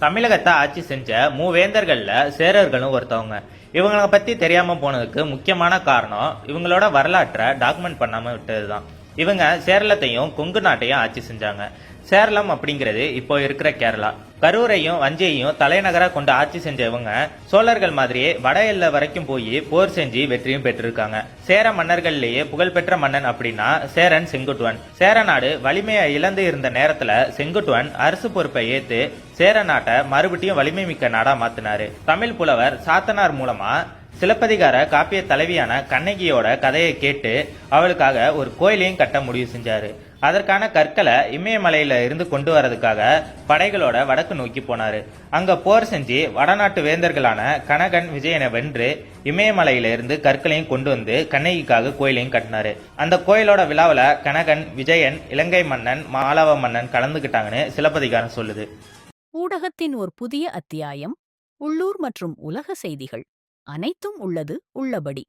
தமிழகத்தை ஆட்சி செஞ்ச மூவேந்தர்கள்ல சேரர்களும் ஒருத்தவங்க. இவங்களை பத்தி தெரியாம போனதுக்கு முக்கியமான காரணம் இவங்களோட வரலாற்றை டாக்குமெண்ட் பண்ணாம விட்டதுதான். இவங்க சேரளத்தையும் கொங்கு நாட்டையும் ஆட்சி செஞ்சாங்க. சேரளம் அப்படிங்கிறது இப்போ இருக்கிற கேரளா. கரூரையும் வஞ்சியையும் தலைநகரா கொண்டு ஆட்சி செஞ்ச இவங்க சோழர்கள் மாதிரியே வட எல்லை வரைக்கும் போய் போர் செஞ்சு வெற்றியும் பெற்றிருக்காங்க. சேர மன்னர்கள்லயே புகழ்பெற்ற மன்னன் அப்படின்னா சேரன் செங்குட்டுவன். சேர நாடு வலிமையை இழந்து இருந்த நேரத்துல செங்குட்டுவன் அரசு பொறுப்பை ஏத்து சேர நாட்டை மறுபடியும் வலிமை மிக்க நாடா மாத்தினாரு. தமிழ் புலவர் சாத்தனார் மூலமா சிலப்பதிகார காப்பிய தலைவியான கண்ணகியோட கதையை கேட்டு அவளுக்காக ஒரு கோயிலையும் கட்ட முடிவு செஞ்சாரு. அதற்கான கற்களை இமயமலையில இருந்து கொண்டு வரதுக்காக படைகளோட வடக்கு நோக்கி போனாரு. அங்க போர் செஞ்சு வடநாட்டு வேந்தர்களான கனகன் விஜயனை வென்று இமயமலையில இருந்து கற்களையும் கொண்டு வந்து கண்ணகிக்காக கோயிலையும் கட்டினாரு. அந்த கோயிலோட விழாவில் கனகன், விஜயன், இலங்கை மன்னன், மாலவ மன்னன் கலந்துகிட்டாங்கன்னு சிலப்பதிகாரம் சொல்லுது. ஊடகத்தின் ஒரு புதிய அத்தியாயம். உள்ளூர் மற்றும் உலக செய்திகள் அனைத்தும் உள்ளது உள்ளபடி.